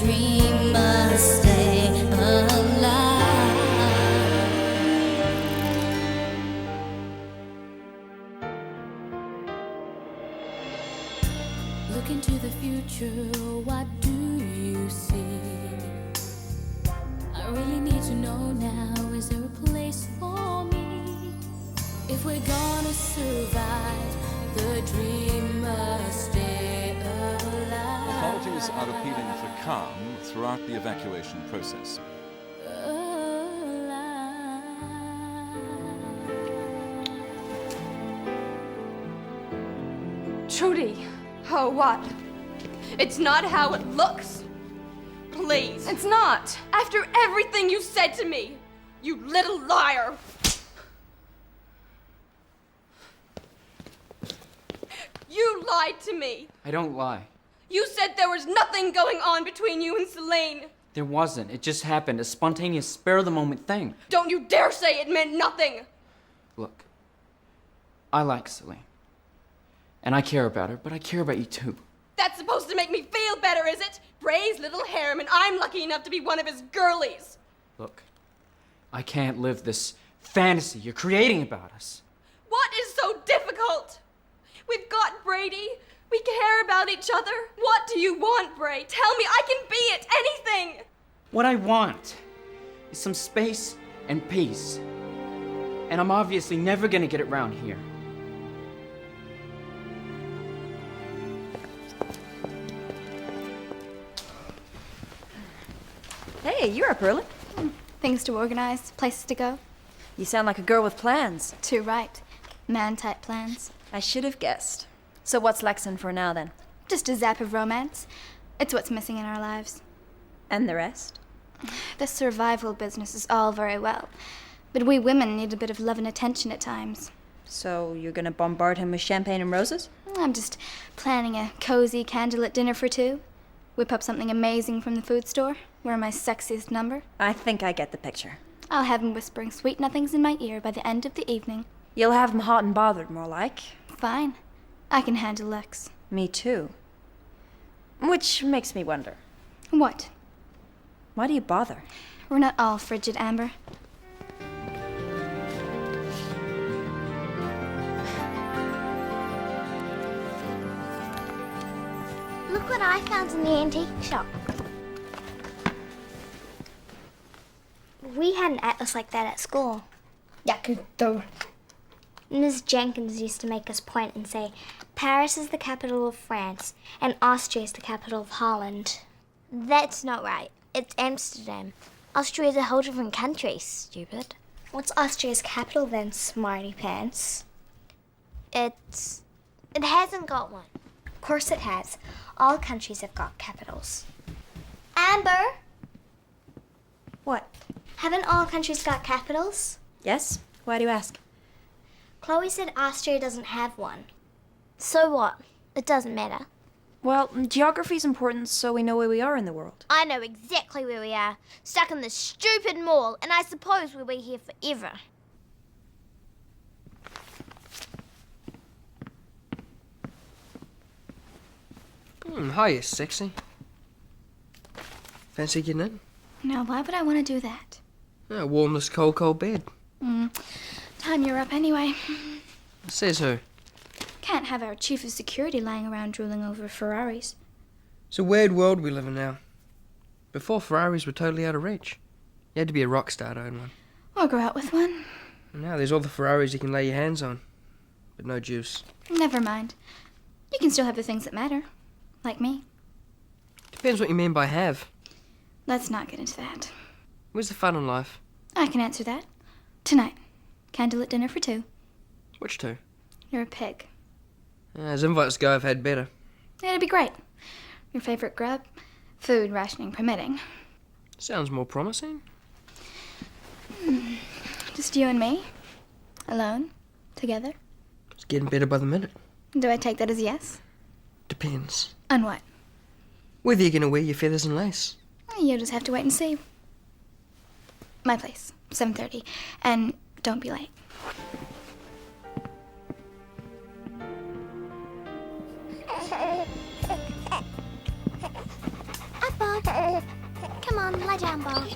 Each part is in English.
dream must stay alive. Look into the future, what do you see? I really need to know now, is there a place for me? If we're gonna survive, the dream must stay alive. Authorities are appealing for calm throughout the evacuation process. Trudy! Oh, what? It's not how it looks. Please. It's not. After everything you said to me, you little liar. You lied to me. I don't lie. You said there was nothing going on between you and Selene. There wasn't. It just happened. A spontaneous, spur-of-the-moment thing. Don't you dare say it meant nothing. Look, I like Selene. And I care about her, but I care about you too. That's supposed to make me feel better, is it? Bray's little harem, and I'm lucky enough to be one of his girlies. Look, I can't live this fantasy you're creating about us. What is so difficult? We've got Brady. We care about each other. What do you want, Bray? Tell me, I can be it, anything. What I want is some space and peace. And I'm obviously never gonna get it round here. Hey, you're up early. Things to organize, places to go. You sound like a girl with plans. Too right. Man-type plans. I should have guessed. So what's Lexan for now, then? Just a zap of romance. It's what's missing in our lives. And the rest? The survival business is all very well, but we women need a bit of love and attention at times. So you're gonna bombard him with champagne and roses? I'm just planning a cozy candlelit dinner for two. Whip up something amazing from the food store. Wear my sexiest number. I think I get the picture. I'll have him whispering sweet nothings in my ear by the end of the evening. You'll have him hot and bothered, more like. Fine. I can handle Lex. Me too. Which makes me wonder. What? Why do you bother? We're not all frigid, Amber. Look what I found in the antique shop. We had an atlas like that at school. Ms. Jenkins used to make us point and say, Paris is the capital of France, and Austria is the capital of Holland. That's not right. It's Amsterdam. Austria is a whole different country, stupid. What's Austria's capital then, smarty pants? It hasn't got one. Of course it has. All countries have got capitals. Amber! What? Haven't all countries got capitals? Yes? Why do you ask? Chloe said Austria doesn't have one. So what? It doesn't matter. Well, geography's important so we know where we are in the world. I know exactly where we are. Stuck in this stupid mall, and I suppose we'll be here forever. Hiya, sexy. Fancy getting in? Now, why would I want to do that? Warm this cold bed. Time you're up anyway. Says who? Can't have our chief of security lying around drooling over Ferraris. It's a weird world we live in now. Before, Ferraris were totally out of reach. You had to be a rock star to own one. Or go out with one. And now there's all the Ferraris you can lay your hands on. But no juice. Never mind. You can still have the things that matter. Like me. Depends what you mean by have. Let's not get into that. Where's the fun in life? I can answer that. Tonight. Candlelit dinner for two. Which two? You're a pig. As invites go, I've had better. It'd be great. Your favorite grub? Food rationing permitting. Sounds more promising. Just you and me? Alone? Together? It's getting better by the minute. Do I take that as a yes? Depends. On what? Whether you're going to wear your feathers and lace. You'll just have to wait and see. My place, 7:30. And don't be late. Apple. Come on, lie down, Bob.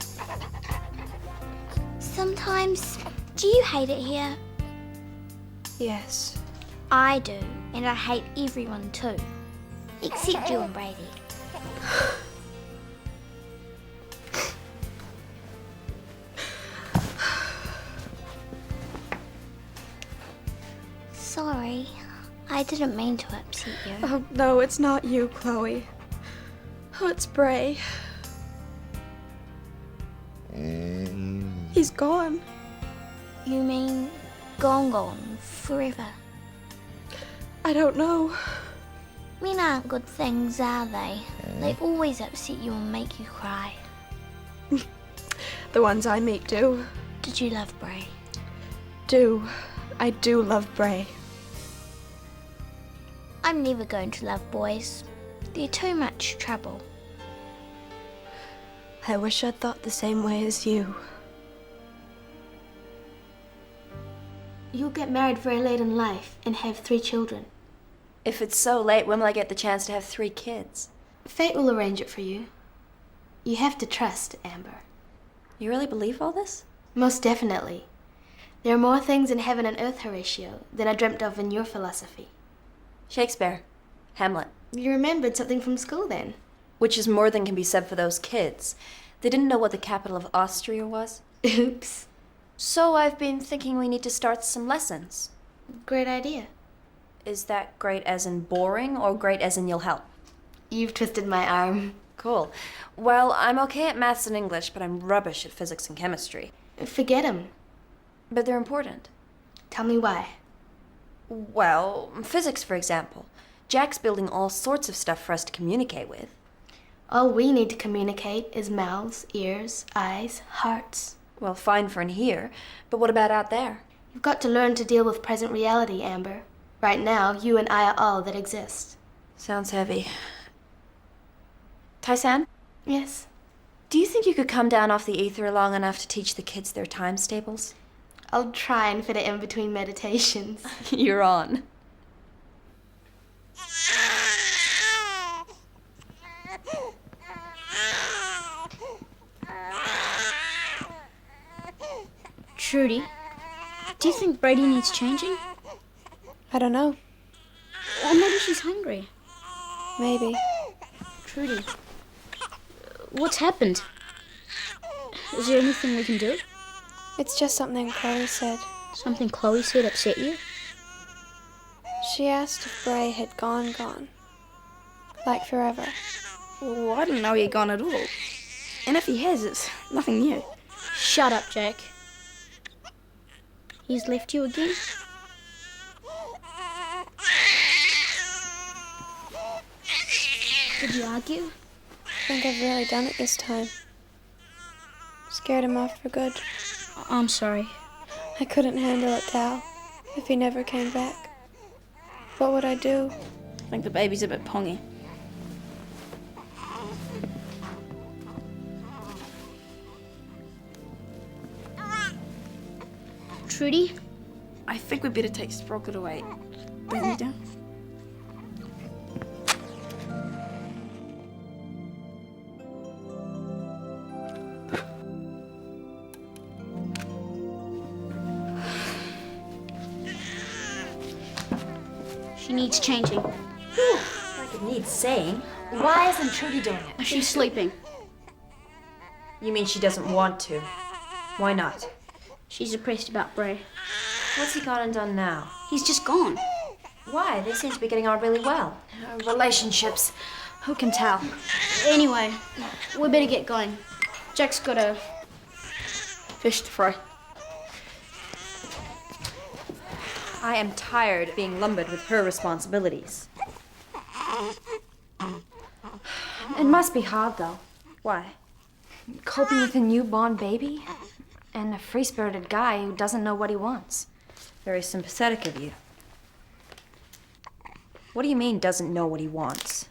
Sometimes, do you hate it here? Yes. I do, and I hate everyone too. Except you and Brady. Sorry, I didn't mean to upset you. Oh, no, it's not you, Chloe. Oh, it's Bray. He's gone. You mean gone forever? I don't know. Men aren't good things, are they? They always upset you and make you cry. The ones I meet do. Did you love Bray? I do love Bray. I'm never going to love boys. They're too much trouble. I wish I'd thought the same way as you. You'll get married very late in life and have 3 children. If it's so late, when will I get the chance to have 3 kids? Fate will arrange it for you. You have to trust, Amber. You really believe all this? Most definitely. There are more things in heaven and earth, Horatio, than I dreamt of in your philosophy. Shakespeare. Hamlet. You remembered something from school then? Which is more than can be said for those kids. They didn't know what the capital of Austria was. Oops. So I've been thinking we need to start some lessons. Great idea. Is that great as in boring or great as in you'll help? You've twisted my arm. Cool. Well, I'm okay at maths and English, but I'm rubbish at physics and chemistry. Forget him. But they're important. Tell me why. Well, physics, for example. Jack's building all sorts of stuff for us to communicate with. All we need to communicate is mouths, ears, eyes, hearts. Well, fine for in here, but what about out there? You've got to learn to deal with present reality, Amber. Right now, you and I are all that exist. Sounds heavy. Tysan, Yes. do you think you could come down off the ether long enough to teach the kids their times tables? I'll try and fit it in between meditations. You're on. Trudy, do you think Brady needs changing? I don't know. Or maybe she's hungry. Maybe. Trudy, what's happened? Is there anything we can do? It's just something Chloe said. Something Chloe said upset you? She asked if Bray had gone. Like forever. Well, I didn't know he had gone at all. And if he has, it's nothing new. Shut up, Jack. He's left you again? Did you argue? I think I've really done it this time. Scared him off for good. I'm sorry. I couldn't handle it, Tal, if he never came back. What would I do? I think the baby's a bit pongy. Trudy? I think we better take Sprocket away. Bring me down. She needs changing. Like it needs saying. Why isn't Trudy doing it? She's sleeping. You mean she doesn't want to? Why not? She's depressed about Bray. What's he gone and done now? He's just gone. Why? They seem to be getting on really well. Relationships. Who can tell? Anyway, we better get going. Jack's got a fish to fry. I am tired of being lumbered with her responsibilities. It must be hard, though. Why? Coping with a newborn baby? And a free-spirited guy who doesn't know what he wants. Very sympathetic of you. What do you mean, doesn't know what he wants?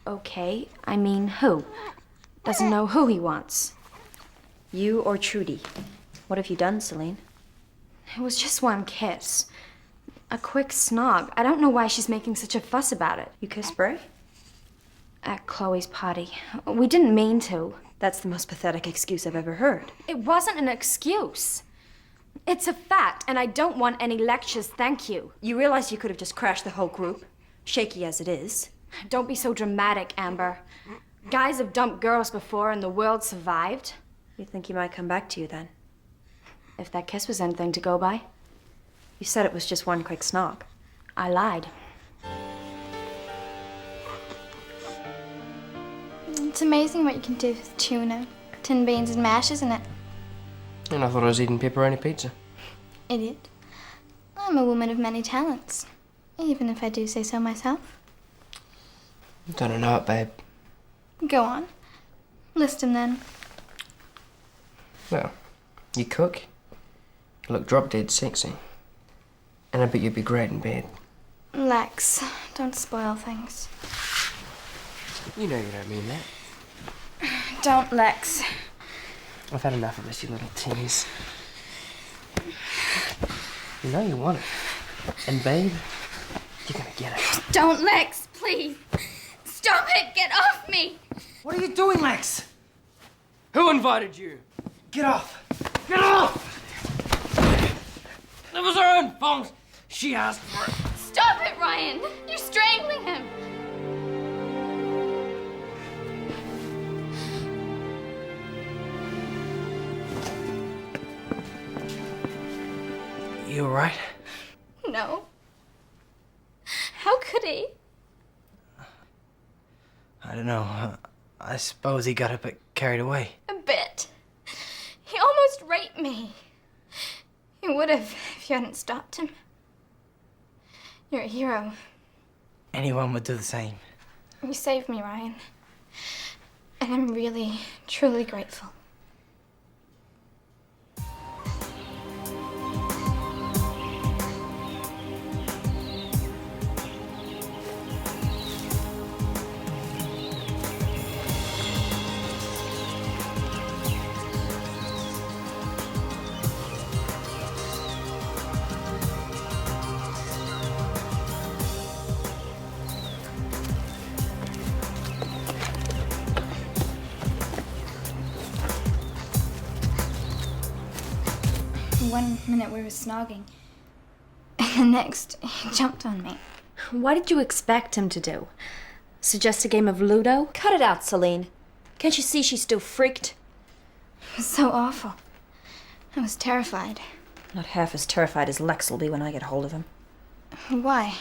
Okay, I mean who? Doesn't know who he wants. You or Trudy? What have you done, Celine? It was just one kiss. A quick snog. I don't know why she's making such a fuss about it. You kissed Bray? At Chloe's party. We didn't mean to. That's the most pathetic excuse I've ever heard. It wasn't an excuse. It's a fact, and I don't want any lectures, thank you. You realize you could have just crashed the whole group, shaky as it is. Don't be so dramatic, Amber. Guys have dumped girls before and the world survived. You think he might come back to you then? If that kiss was anything to go by. You said it was just one quick snog. I lied. It's amazing what you can do with tuna, tin beans and mash, isn't it? And I thought I was eating pepperoni pizza. Idiot. I'm a woman of many talents, even if I do say so myself. Don't know it, babe. Go on. List them then. Well, you cook, you look drop dead sexy, and I bet you'd be great in bed. Lex, don't spoil things. You know you don't mean that. Don't, Lex. I've had enough of this, you little tease. You know you want it. And babe, you're gonna get it. Don't, Lex, please. Stop it, get off me. What are you doing, Lex? Who invited you? Get off! Get off! It was her own fault. She asked for it. Stop it, Ryan. You're strangling him. You alright? No. How could he? I don't know. I suppose he got a bit carried away. A bit. He almost raped me. He would have if you hadn't stopped him. You're a hero. Anyone would do the same. You saved me, Ryan. And I'm really, truly grateful. One minute we were snogging, and the next he jumped on me. What did you expect him to do? Suggest a game of Ludo? Cut it out, Celine. Can't you see she's still freaked? It was so awful. I was terrified. Not half as terrified as Lex will be when I get hold of him. Why?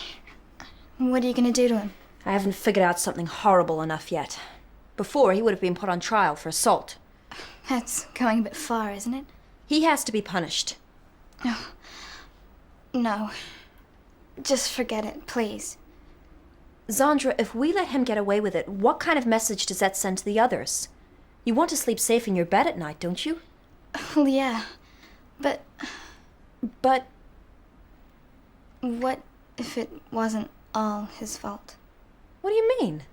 What are you gonna do to him? I haven't figured out something horrible enough yet. Before, he would have been put on trial for assault. That's going a bit far, isn't it? He has to be punished. No. Just forget it, please. Zandra, if we let him get away with it, what kind of message does that send to the others? You want to sleep safe in your bed at night, don't you? Well, yeah. But what if it wasn't all his fault? What do you mean?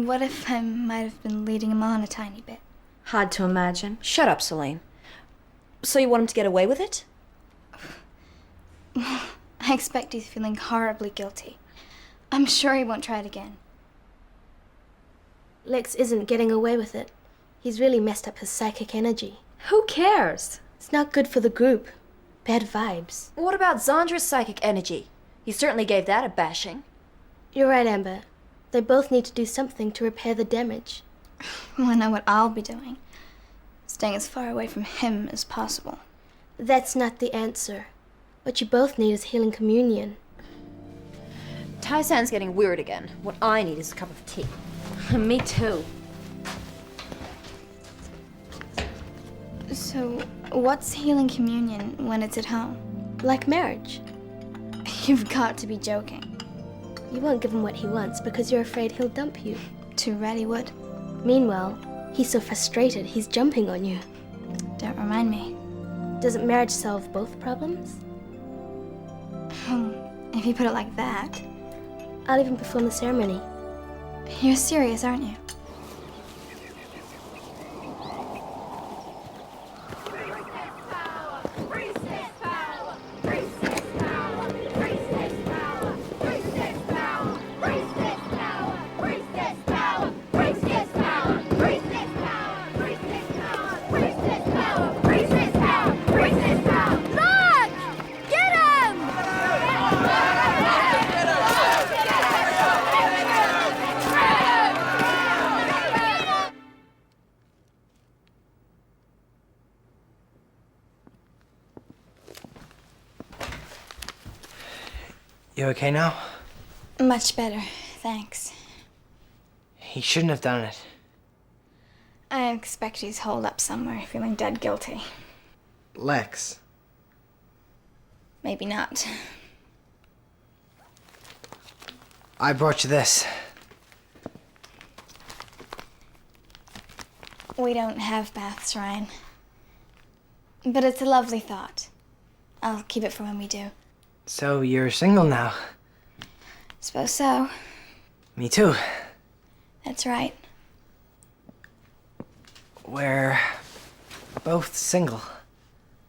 What if I might have been leading him on a tiny bit? Hard to imagine. Shut up, Celine. So you want him to get away with it? I expect he's feeling horribly guilty. I'm sure he won't try it again. Lex isn't getting away with it. He's really messed up his psychic energy. Who cares? It's not good for the group. Bad vibes. What about Zandra's psychic energy? He certainly gave that a bashing. You're right, Amber. They both need to do something to repair the damage. Well, I know what I'll be doing. Staying as far away from him as possible. That's not the answer. What you both need is healing communion. Tai-san's getting weird again. What I need is a cup of tea. Me too. So, what's healing communion when it's at home? Like marriage. You've got to be joking. You won't give him what he wants because you're afraid he'll dump you. Too right he would. Meanwhile, he's so frustrated he's jumping on you. Don't remind me. Doesn't marriage solve both problems? If you put it like that. I'll even perform the ceremony. You're serious, aren't you? You okay now? Much better, thanks. He shouldn't have done it. I expect he's holed up somewhere, feeling dead guilty. Lex. Maybe not. I brought you this. We don't have baths, Ryan. But it's a lovely thought. I'll keep it for when we do. So you're single now? Suppose so. Me too. That's right. We're both single.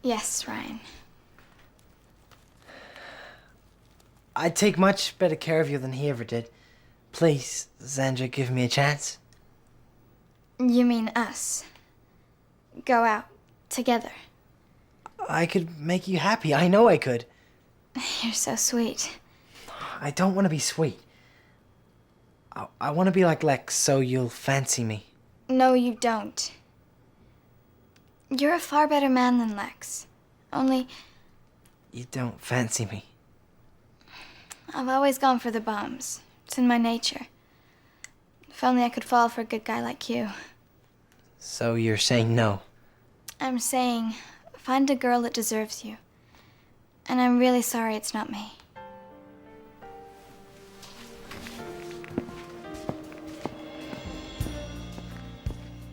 Yes, Ryan. I'd take much better care of you than he ever did. Please, Xandra, give me a chance. You mean us? Go out together. I could make you happy. I know I could. You're so sweet. I don't want to be sweet. I want to be like Lex, so you'll fancy me. No, you don't. You're a far better man than Lex. Only, You don't fancy me. I've always gone for the bombs. It's in my nature. If only I could fall for a good guy like you. So you're saying no? I'm saying, find a girl that deserves you. And I'm really sorry it's not me.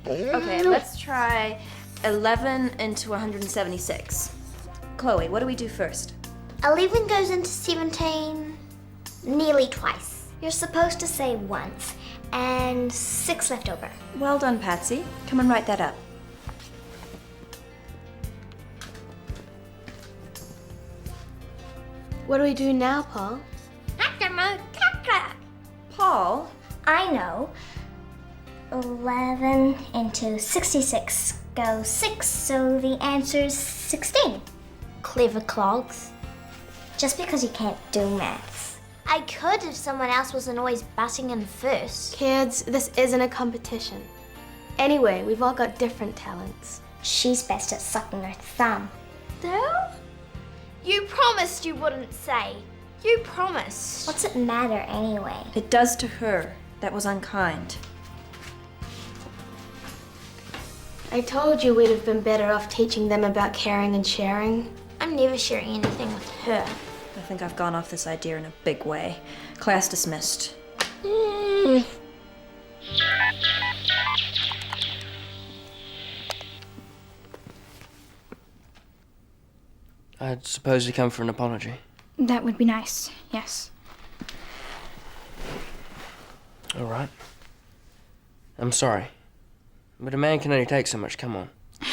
Okay, let's try 11 into 176. Chloe, what do we do first? 11 goes into 17 nearly twice. You're supposed to say once, and 6 left over. Well done, Patsy. Come and write that up. What do we do now, Paul? Paul? I know. 11 into 66 goes 6, so the answer's 16. Clever clogs. Just because you can't do maths. I could if someone else wasn't always butting in first. Kids, this isn't a competition. Anyway, we've all got different talents. She's best at sucking her thumb. No? You promised you wouldn't say. You promised. What's it matter anyway? It does to her. That was unkind. I told you we'd have been better off teaching them about caring and sharing. I'm never sharing anything with her. I think I've gone off this idea in a big way. Class dismissed. I suppose you come for an apology. That would be nice, yes. All right. I'm sorry. But a man can only take so much, come on.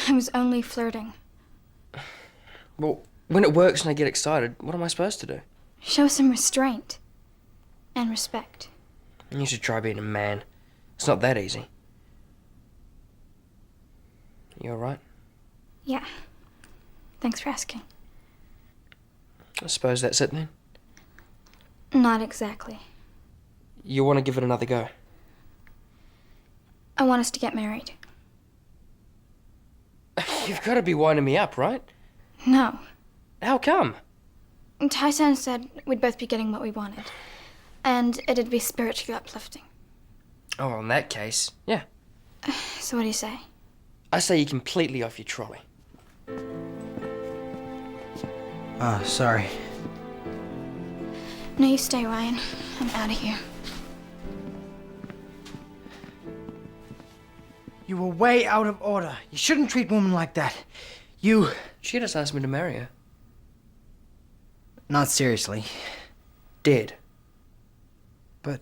I was only flirting. Well, when it works and I get excited, what am I supposed to do? Show some restraint. And respect. You should try being a man. It's not that easy. You all right? Yeah. Thanks for asking. I suppose that's it then. Not exactly. You want to give it another go? I want us to get married. You've got to be winding me up, right? No. How come? Tyson said we'd both be getting what we wanted. And it'd be spiritually uplifting. Oh, well, in that case, yeah. So what do you say? I say you're completely off your trolley. Oh, sorry. No, you stay, Ryan. I'm out of here. You were way out of order. You shouldn't treat women like that. She just asked me to marry her. Not seriously. Did. But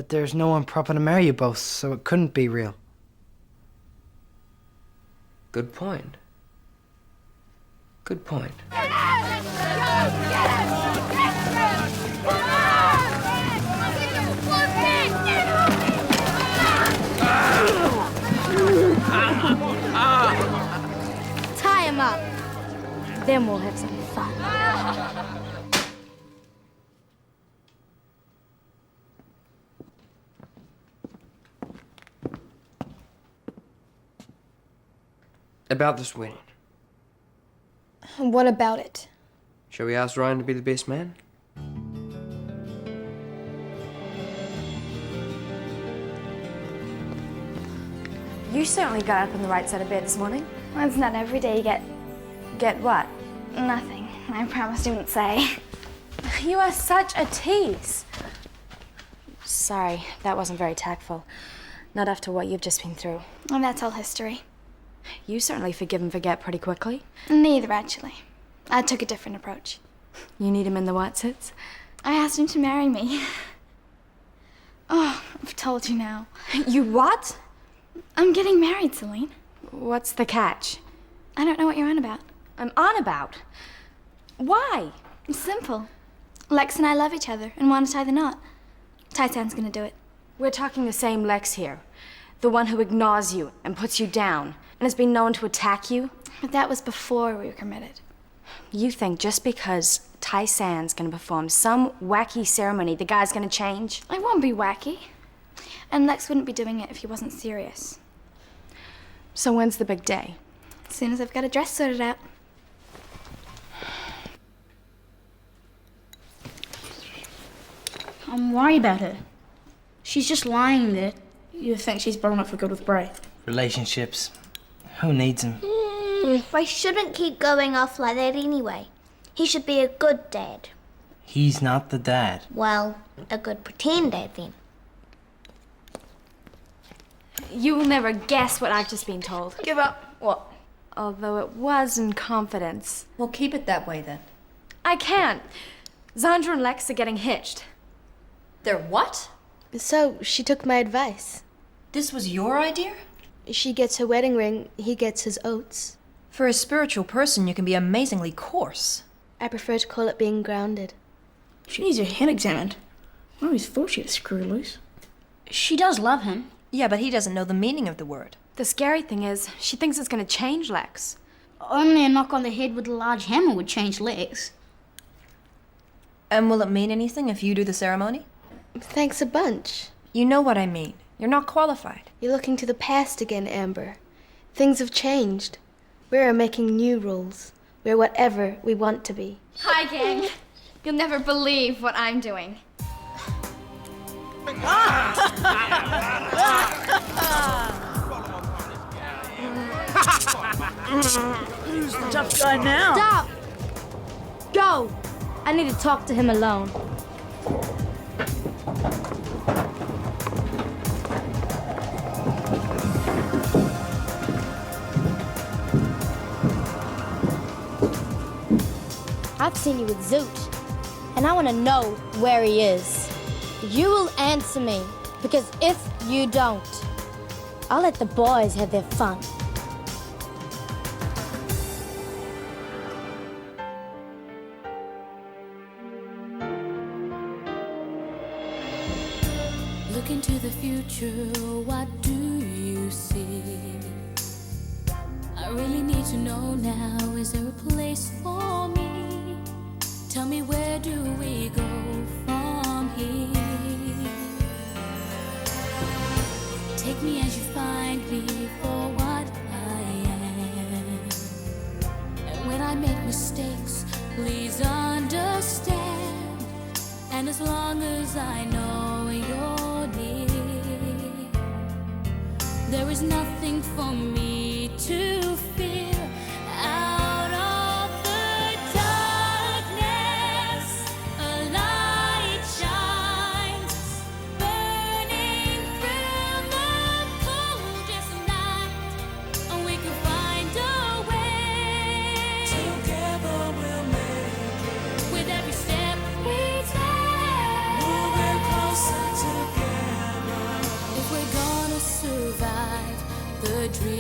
there's no one proper to marry you both, so it couldn't be real. Good point. Good point. Tie him up. Then we'll have some fun. About this wedding. What about it? Shall we ask Ryan to be the best man? You certainly got up on the right side of bed this morning. Well, it's not every day you get Get what? nothing. I promised I wouldn't say. You are such a tease. Sorry, that wasn't very tactful. Not after what you've just been through. And that's all history. You certainly forgive and forget pretty quickly. Neither, actually. I took a different approach. You need him in the Watsits? I asked him to marry me. Oh, I've told you now. You what? I'm getting married, Celine. What's the catch? I don't know what you're on about. I'm on about? Why? It's simple. Lex and I love each other and want to tie the knot. Tai-san's gonna do it. We're talking the same Lex here. The one who ignores you and puts you down and has been known to attack you. But that was before we were committed. You think just because Tai-san's gonna perform some wacky ceremony, the guy's gonna change? I won't be wacky. And Lex wouldn't be doing it if he wasn't serious. So when's the big day? As soon as I've got a dress sorted out. I'm worried about her. She's just lying there. You think she's blown up for good with Bray? Relationships. Who needs them? Bray shouldn't keep going off like that anyway. He should be a good dad. He's not the dad. Well, a good pretend dad then. You will never guess what I've just been told. Give up. What? Although it was in confidence. Well, keep it that way then. I can't. Zandra and Lex are getting hitched. They're what? So, she took my advice. This was your idea? She gets her wedding ring, he gets his oats. For a spiritual person, you can be amazingly coarse. I prefer to call it being grounded. She needs her head examined. I always thought she had screw loose. She does love him. Yeah, but he doesn't know the meaning of the word. The scary thing is, she thinks it's gonna change Lex. Only a knock on the head with a large hammer would change Lex. And will it mean anything if you do the ceremony? Thanks a bunch. You know what I mean. You're not qualified. You're looking to the past again, Amber. Things have changed. We're making new rules. We're whatever we want to be. Hi, gang. You'll never believe what I'm doing. Who's the tough guy now? Stop! Go! I need to talk to him alone. I've seen you with Zoot, and I want to know where he is. You will answer me, because if you don't, I'll let the boys have their fun. Look into the future, what do you see? I really need to know now, is there a place for me? Tell me, where do we go from here? Take me as you find me for what I am. And when I make mistakes, please understand. And as long as I know you're near, there is nothing for me to fear. Out of the darkness, a light shines, burning through the coldest night. We can find a way. Together we'll make it. With every step we take, moving closer together. If we're gonna survive the dream